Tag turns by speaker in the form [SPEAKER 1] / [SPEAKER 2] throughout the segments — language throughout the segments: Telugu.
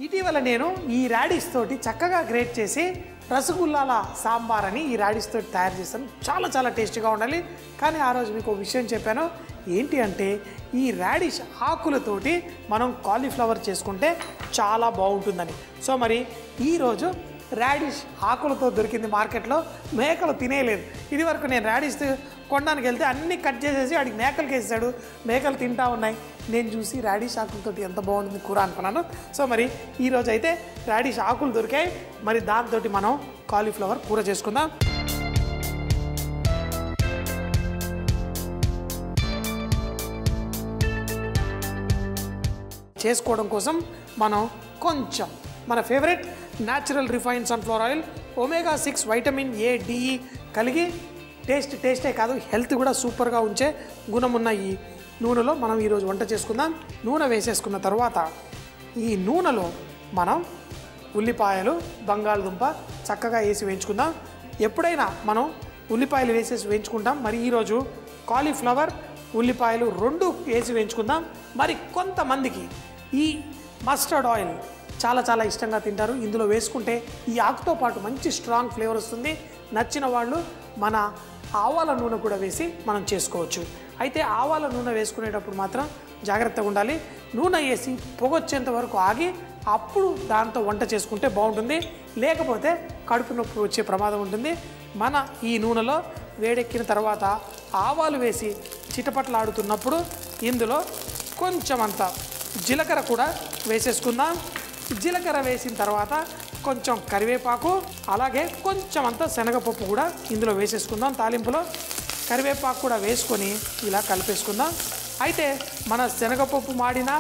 [SPEAKER 1] ఇటీవల నేను ఈ రాడిష్ తోటి చక్కగా గ్రేట్ చేసి రసగుల్లాల సాంబార్ అని ఈ రాడిష్ తోటి తయారు చేశాను. చాలా టేస్టీగా ఉండాలి. కానీ ఆ రోజు మీకు ఒక విషయం చెప్పాను. ఏంటి అంటే ఈ రాడిష్ ఆకులతోటి మనం కాలీఫ్లవర్ చేసుకుంటే చాలా బాగుంటుందని. సో మరి ఈరోజు రాడిష్ ఆకులతో దొరికింది మార్కెట్లో. మేకలు తినేయలేదు. ఇది వరకు నేను రాడిష్ కొనడానికి వెళ్తే అన్నీ కట్ చేసేసి వాడికి మేకలకి వేసాడు. మేకలు తింటా ఉన్నాయి. నేను చూసి రాడిష్ ఆకులతో ఎంత బాగుంటుంది కూర అనుకున్నాను. సో మరి ఈరోజు అయితే రాడిష్ ఆకులు దొరికాయి. మరి దాంతో మనం కాలీఫ్లవర్ కూర చేసుకుందాం. చేసుకోవడం కోసం మనం కొంచెం మన favourite natural refined sunflower oil, omega-6 vitamin A DE కలిగి టేస్టే కాదు హెల్త్ కూడా సూపర్గా ఉంచే గుణం ఉన్న ఈ నూనెలో మనం ఈరోజు వంట చేసుకుందాం. నూనె వేసేసుకున్న తర్వాత ఈ నూనెలో మనం ఉల్లిపాయలు, బంగాళదుంప చక్కగా వేసి వేయించుకుందాం. ఎప్పుడైనా మనం ఉల్లిపాయలు వేసేసి వేయించుకుంటాం. మరి ఈరోజు కాలీఫ్లవర్, ఉల్లిపాయలు రెండు వేసి వేయించుకుందాం. మరి కొంతమందికి ఈ మస్టర్డ్ ఆయిల్ చాలా ఇష్టంగా తింటారు. ఇందులో వేసుకుంటే ఈ ఆకుతో పాటు మంచి స్ట్రాంగ్ ఫ్లేవర్ వస్తుంది. నచ్చిన వాళ్ళు మన ఆవాల నూనె కూడా వేసి మనం చేసుకోవచ్చు. అయితే ఆవాల నూనె వేసుకునేటప్పుడు మాత్రం జాగ్రత్తగా ఉండాలి. నూనె వేసి పొగొచ్చేంత వరకు ఆగి అప్పుడు దాంతో వంట చేసుకుంటే బాగుంటుంది. లేకపోతే కడుపు నొప్పి వచ్చే ప్రమాదం ఉంటుంది. మన ఈ నూనెలో వేడెక్కిన తర్వాత ఆవాలు వేసి చిటపట్లాడుతున్నప్పుడు ఇందులో కొంచెం అంత జీలకర్ర కూడా వేసేసుకుందాం. జీలకర్ర వేసిన తర్వాత కొంచెం కరివేపాకు, అలాగే కొంచెం అంత శనగపప్పు కూడా ఇందులో వేసేసుకుందాం. తాలింపులో కరివేపాకు కూడా వేసుకొని ఇలా కలిపేసుకుందాం. అయితే మన శనగపప్పు మాడినా,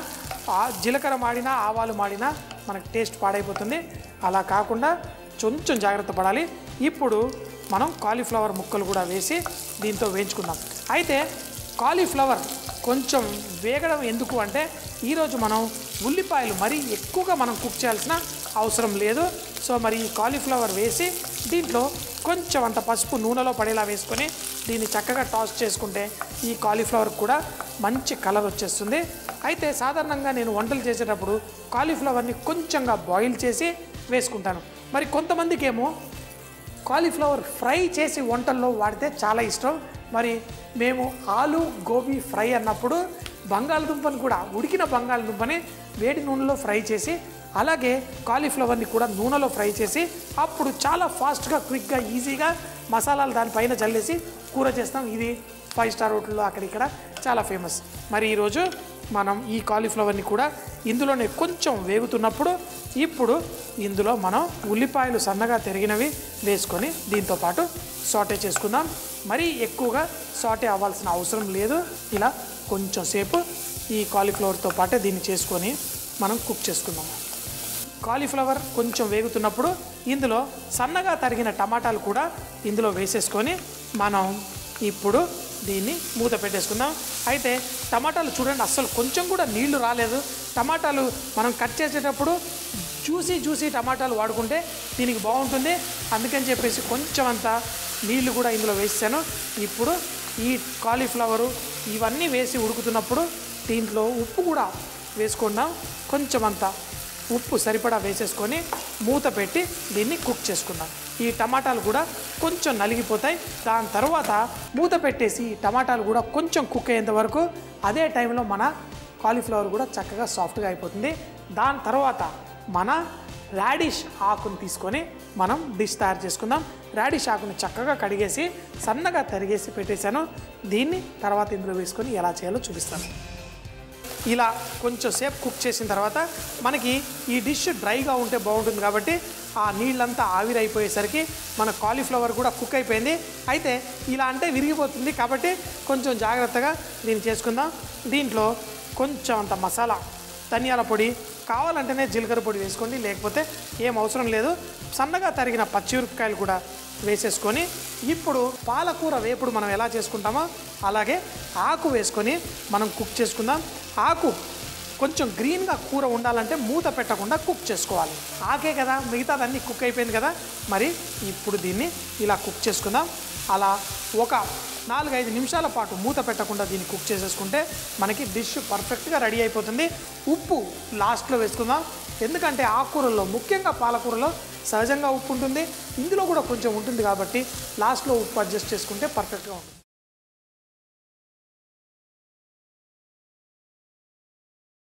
[SPEAKER 1] జీలకర్ర మాడినా, ఆవాలు మాడినా మనకు టేస్ట్ పాడైపోతుంది. అలా కాకుండా కొంచెం జాగ్రత్త పడాలి. ఇప్పుడు మనం కాలీఫ్లవర్ ముక్కలు కూడా వేసి దీంతో వేయించుకుందాం. అయితే కాలీఫ్లవర్ కొంచెం వేగడం ఎందుకు అంటే ఈరోజు మనం ఉల్లిపాయలు మరీ ఎక్కువగా మనం కుక్ చేయాల్సిన అవసరం లేదు. సో మరి ఈ కాలీఫ్లవర్ వేసి దీంట్లో కొంచెం అంత పసుపు నూనెలో పడేలా వేసుకొని దీన్ని చక్కగా టాస్ చేసుకుంటే ఈ కాలీఫ్లవర్ కూడా మంచి కలర్ వచ్చేస్తుంది. అయితే సాధారణంగా నేను వంటలు చేసేటప్పుడు కాలీఫ్లవర్ని కొంచెంగా బాయిల్ చేసి వేసుకుంటాను. మరి కొంతమందికి ఏమో కాలీఫ్లవర్ ఫ్రై చేసి వంటల్లో వాడితే చాలా ఇష్టం. మరి మేము ఆలు గోబీ ఫ్రై అన్నప్పుడు బంగాళదుంపని కూడా, ఉడికిన బంగాళదుంపని వేడి నూనెలో ఫ్రై చేసి, అలాగే కాలీఫ్లవర్ని కూడా నూనెలో ఫ్రై చేసి అప్పుడు చాలా ఫాస్ట్గా, క్విక్గా, ఈజీగా మసాలాలు దానిపైన చల్లేసి కూర చేస్తాం. ఇది 5 స్టార్ హోటల్లో అక్కడిక్కడ చాలా ఫేమస్. మరి ఈరోజు మనం ఈ కాలీఫ్లవర్ని కూడా ఇందులోనే కొంచెం వేగుతున్నప్పుడు ఇప్పుడు ఇందులో మనం ఉల్లిపాయలు సన్నగా తరిగినవి వేసుకొని దీంతో పాటు సాటే చేసుకుందాం. మరీ ఎక్కువగా సాటే అవ్వాల్సిన అవసరం లేదు. ఇలా కొంచెం సేపు ఈ కాలీఫ్లవర్తో పాటే దీన్ని చేసుకొని మనం కుక్ చేసుకుందాం. కాలీఫ్లవర్ కొంచెం వేగుతున్నప్పుడు ఇందులో సన్నగా తరిగిన టమాటాలు కూడా ఇందులో వేసేసుకొని మనం ఇప్పుడు దీన్ని మూత పెట్టేసుకుందాం. అయితే టమాటాలు చూడండి, అస్సలు కొంచెం కూడా నీళ్లు రాలేదు. టమాటాలు మనం కట్ చేసేటప్పుడు జ్యూసీ టమాటాలు వాడుకుంటే దీనికి బాగుంటుంది. అందుకని చెప్పేసి కొంచెం అంత నీళ్లు కూడా ఇందులో వేసాను. ఇప్పుడు ఈ కాలీఫ్లవరు ఇవన్నీ వేసి ఉడుకుతున్నప్పుడు దీంట్లో ఉప్పు కూడా వేసుకుందాం. కొంచెం అంత ఉప్పు సరిపడా వేసేసుకొని మూత పెట్టి దీన్ని కుక్ చేసుకుందాం. ఈ టమాటాలు కూడా కొంచెం నలిగిపోతాయి. దాని తర్వాత మూత పెట్టేసి టమాటాలు కూడా కొంచెం కుక్ అయ్యేంత వరకు, అదే టైంలో మన కాలీఫ్లవర్ కూడా చక్కగా సాఫ్ట్గా అయిపోతుంది. దాని తర్వాత మన రాడిష్ ఆకుని తీసుకొని మనం డిష్ తయారు చేసుకుందాం. రాడిష్ ఆకుని చక్కగా కడిగేసి సన్నగా తరిగేసి పెట్టేశాను. దీన్ని తర్వాత ఇందులో వేసుకొని ఎలా చేయాలో చూపిస్తాను. ఇలా కొంచెం సేపు కుక్ చేసిన తర్వాత మనకి ఈ డిష్ డ్రైగా ఉంటే బాగుంటుంది కాబట్టి ఆ నీళ్ళంతా ఆవిరైపోయేసరికి మన కాలీఫ్లవర్ కూడా కుక్ అయిపోయింది. అయితే ఇలా అంటే విరిగిపోతుంది కాబట్టి కొంచెం జాగ్రత్తగా దీన్ని చేసుకుందాం. దీంట్లో కొంచెం అంత మసాలా, ధనియాల పొడి, కావాలంటేనే జీలకర్ర పొడి వేసుకోండి, లేకపోతే ఏం అవసరం లేదు. సన్నగా తరిగిన పచ్చిమిరపకాయలు కూడా వేసేసుకొని ఇప్పుడు పాలకూర వేపుడు మనం ఎలా చేసుకుంటామో అలాగే ఆకు వేసుకొని మనం కుక్ చేసుకుందాం. ఆకు కొంచెం గ్రీన్గా కూర ఉండాలంటే మూత పెట్టకుండా కుక్ చేసుకోవాలి. ఆకే కదా, మిగతాదన్నీ కుక్ అయిపోయింది కదా. మరి ఇప్పుడు దీన్ని ఇలా కుక్ చేసుకుందాం. అలా ఒక 4-5 నిమిషాల పాటు మూత పెట్టకుండా దీన్ని కుక్ చేసేసుకుంటే మనకి డిష్ పర్ఫెక్ట్గా రెడీ అయిపోతుంది. ఉప్పు లాస్ట్లో వేసుకుందాం. ఎందుకంటే ఆకుకూరల్లో ముఖ్యంగా పాలకూరలో సహజంగా ఉప్పు ఉంటుంది, ఇందులో కూడా కొంచెం ఉంటుంది కాబట్టి లాస్ట్లో ఉప్పు అడ్జస్ట్ చేసుకుంటే పర్ఫెక్ట్గా ఉంటుంది.